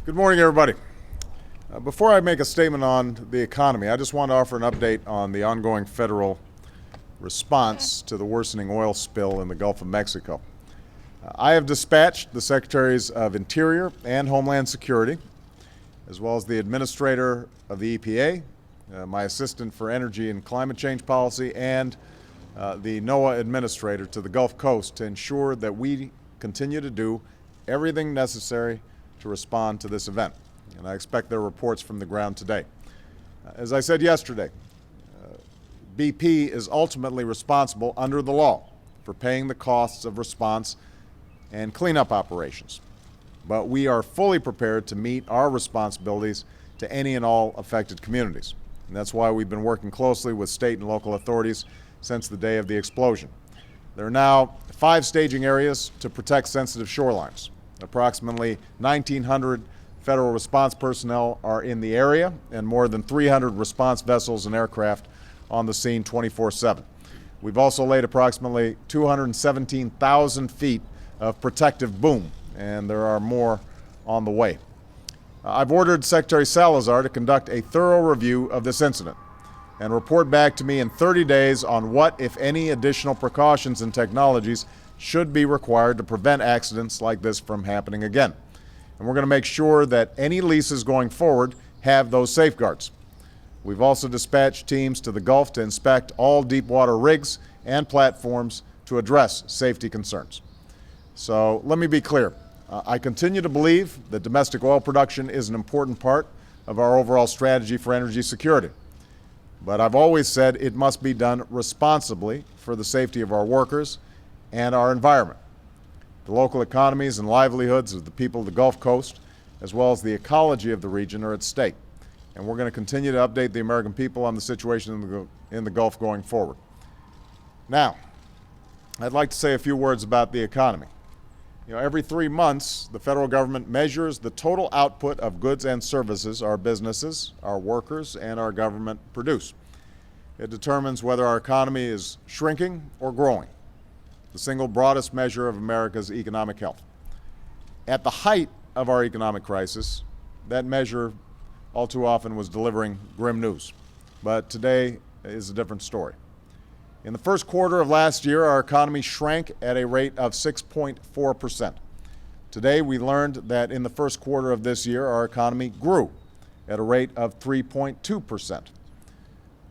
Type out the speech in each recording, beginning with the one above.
Good morning, everybody. Before I make a statement on the economy, I just want to offer an update on the ongoing federal response to the worsening oil spill in the Gulf of Mexico. I have dispatched the Secretaries of Interior and Homeland Security, as well as the Administrator of the EPA, my Assistant for Energy and Climate Change Policy, and the NOAA Administrator to the Gulf Coast to ensure that we continue to do everything necessary to respond to this event. And I expect their reports from the ground today. As I said yesterday, BP is ultimately responsible under the law for paying the costs of response and cleanup operations. But we are fully prepared to meet our responsibilities to any and all affected communities. And that's why we've been working closely with state and local authorities since the day of the explosion. There are now 5 staging areas to protect sensitive shorelines. Approximately 1,900 federal response personnel are in the area, and more than 300 response vessels and aircraft on the scene 24/7. We've also laid approximately 217,000 feet of protective boom, and there are more on the way. I've ordered Secretary Salazar to conduct a thorough review of this incident and report back to me in 30 days on what, if any, additional precautions and technologies should be required to prevent accidents like this from happening again. And we're going to make sure that any leases going forward have those safeguards. We've also dispatched teams to the Gulf to inspect all deep water rigs and platforms to address safety concerns. So let me be clear. I continue to believe that domestic oil production is an important part of our overall strategy for energy security. But I've always said it must be done responsibly for the safety of our workers and our environment. The local economies and livelihoods of the people of the Gulf Coast, as well as the ecology of the region, are at stake. And we're going to continue to update the American people on the situation in the Gulf going forward. Now, I'd like to say a few words about the economy. Every 3 months, the federal government measures the total output of goods and services our businesses, our workers, and our government produce. It determines whether our economy is shrinking or growing, the single broadest measure of America's economic health. At the height of our economic crisis, that measure all too often was delivering grim news. But today is a different story. In the first quarter of last year, our economy shrank at a rate of 6.4%. Today, we learned that in the first quarter of this year, our economy grew at a rate of 3.2%.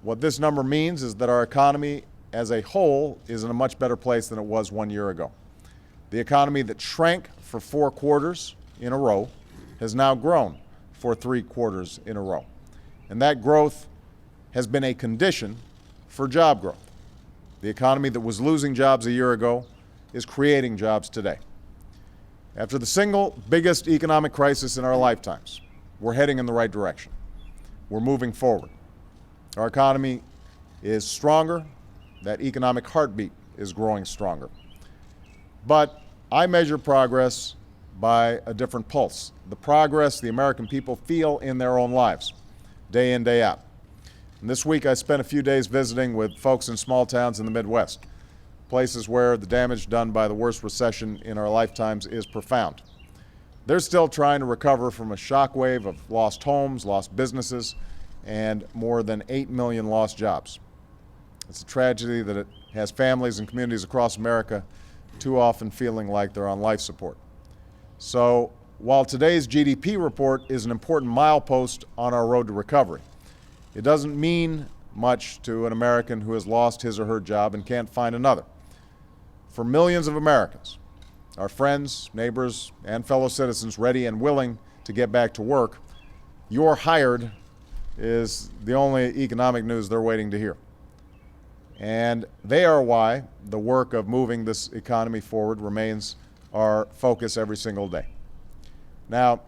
What this number means is that our economy as a whole is in a much better place than it was 1 year ago. The economy that shrank for 4 quarters in a row has now grown for 3 quarters in a row. And that growth has been a condition for job growth. The economy that was losing jobs a year ago is creating jobs today. After the single biggest economic crisis in our lifetimes, we're heading in the right direction. We're moving forward. Our economy is stronger. That economic heartbeat is growing stronger. But I measure progress by a different pulse, the progress the American people feel in their own lives, day in, day out. And this week I spent a few days visiting with folks in small towns in the Midwest, places where the damage done by the worst recession in our lifetimes is profound. They're still trying to recover from a shockwave of lost homes, lost businesses, and more than 8 million lost jobs. It's a tragedy that it has families and communities across America too often feeling like they're on life support. So while today's GDP report is an important milepost on our road to recovery, it doesn't mean much to an American who has lost his or her job and can't find another. For millions of Americans, our friends, neighbors, and fellow citizens ready and willing to get back to work, "You're hired" is the only economic news they're waiting to hear. And they are why the work of moving this economy forward remains our focus every single day. Now,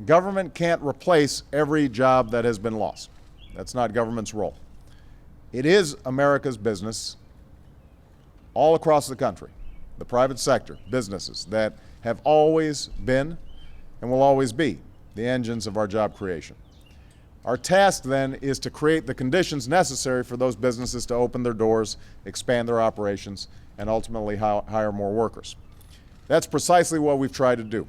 government can't replace every job that has been lost. That's not government's role. It is America's business all across the country, the private sector, businesses that have always been and will always be the engines of our job creation. Our task then is to create the conditions necessary for those businesses to open their doors, expand their operations, and ultimately hire more workers. That's precisely what we've tried to do.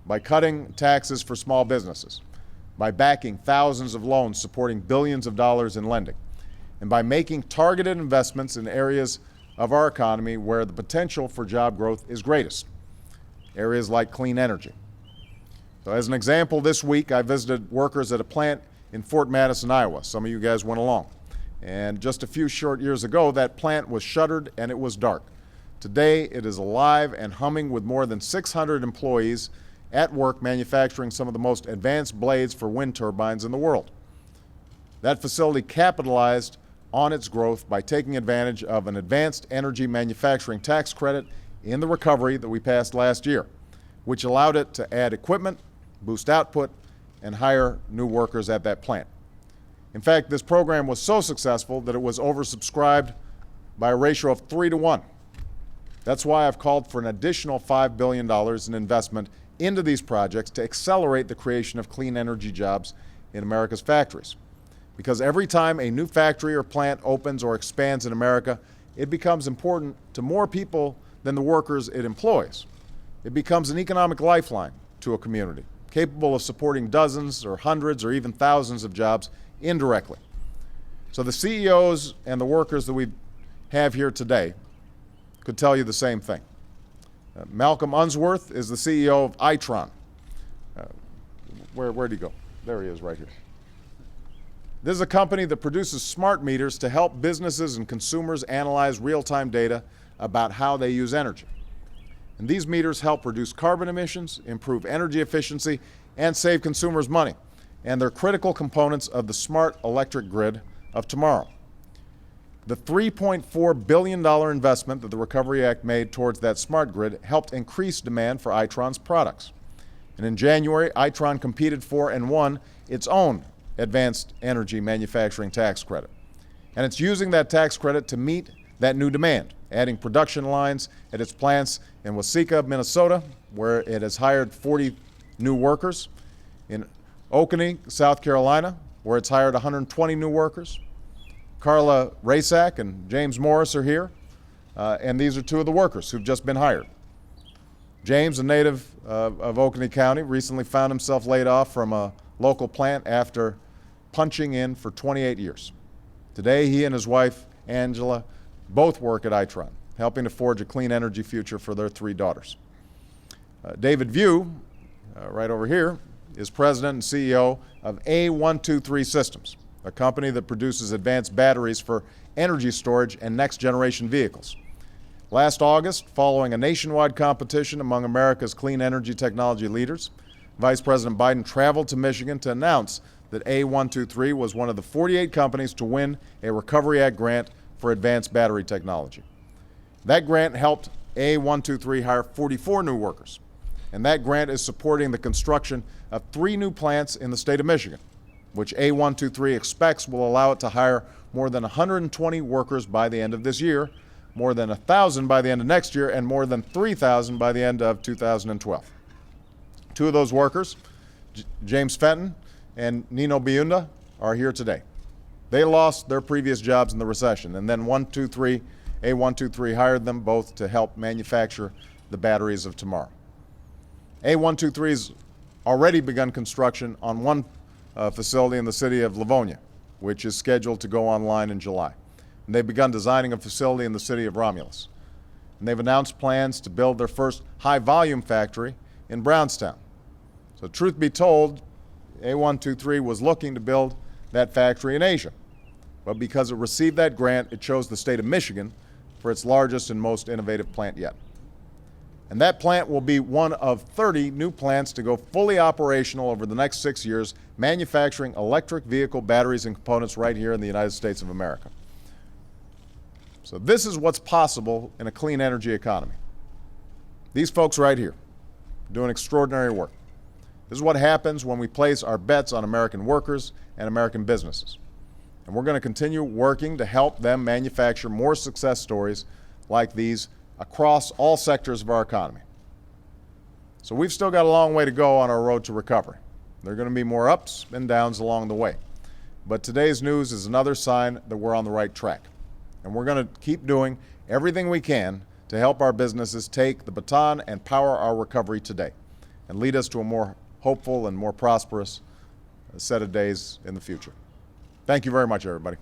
by cutting taxes for small businesses, by backing thousands of loans supporting billions of dollars in lending, and by making targeted investments in areas of our economy where the potential for job growth is greatest, areas like clean energy. So as an example, this week I visited workers at a plant in Fort Madison, Iowa. Some of you guys went along. And just a few short years ago, that plant was shuttered and it was dark. Today, it is alive and humming with more than 600 employees at work manufacturing some of the most advanced blades for wind turbines in the world. That facility capitalized on its growth by taking advantage of an advanced energy manufacturing tax credit in the recovery that we passed last year, which allowed it to add equipment, boost output, and hire new workers at that plant. In fact, this program was so successful that it was oversubscribed by a ratio of 3-to-1. That's why I've called for an additional $5 billion in investment into these projects to accelerate the creation of clean energy jobs in America's factories. Because every time a new factory or plant opens or expands in America, it becomes important to more people than the workers it employs. It becomes an economic lifeline to a community, capable of supporting dozens or hundreds or even thousands of jobs indirectly. So the CEOs and the workers that we have here today could tell you the same thing. Malcolm Unsworth is the CEO of Itron. Where'd he go? There he is right here. This is a company that produces smart meters to help businesses and consumers analyze real-time data about how they use energy. And these meters help reduce carbon emissions, improve energy efficiency, and save consumers money. And they're critical components of the smart electric grid of tomorrow. The $3.4 billion investment that the Recovery Act made towards that smart grid helped increase demand for Itron's products. And in January, Itron competed for and won its own advanced energy manufacturing tax credit. And it's using that tax credit to meet that new demand, adding production lines at its plants in Waseca, Minnesota, where it has hired 40 new workers, in Oconee, South Carolina, where it's hired 120 new workers. Carla Rasak and James Morris are here, and these are two of the workers who've just been hired. James, a native of Oconee County, recently found himself laid off from a local plant after punching in for 28 years. Today, he and his wife, Angela, both work at Itron, helping to forge a clean energy future for their 3 daughters. David View, right over here, is president and CEO of A123 Systems, a company that produces advanced batteries for energy storage and next-generation vehicles. Last August, following a nationwide competition among America's clean energy technology leaders, Vice President Biden traveled to Michigan to announce that A123 was one of the 48 companies to win a Recovery Act grant for advanced battery technology. That grant helped A123 hire 44 new workers, and that grant is supporting the construction of 3 new plants in the state of Michigan, which A123 expects will allow it to hire more than 120 workers by the end of this year, more than 1,000 by the end of next year, and more than 3,000 by the end of 2012. 2 of those workers, James Fenton and Nino Biunda, are here today. They lost their previous jobs in the recession, and then A123 hired them both to help manufacture the batteries of tomorrow. A123 has already begun construction on one facility in the city of Livonia, which is scheduled to go online in July. And they've begun designing a facility in the city of Romulus. And they've announced plans to build their first high-volume factory in Brownstown. So truth be told, A123 was looking to build that factory in Asia. But because it received that grant, it chose the state of Michigan for its largest and most innovative plant yet. And that plant will be one of 30 new plants to go fully operational over the next 6 years, manufacturing electric vehicle batteries and components right here in the United States of America. So this is what's possible in a clean energy economy. These folks right here doing extraordinary work. This is what happens when we place our bets on American workers and American businesses. And we're going to continue working to help them manufacture more success stories like these across all sectors of our economy. So we've still got a long way to go on our road to recovery. There are going to be more ups and downs along the way. But today's news is another sign that we're on the right track. And we're going to keep doing everything we can to help our businesses take the baton and power our recovery today. and lead us to a more hopeful and more prosperous set of days in the future. Thank you very much, everybody.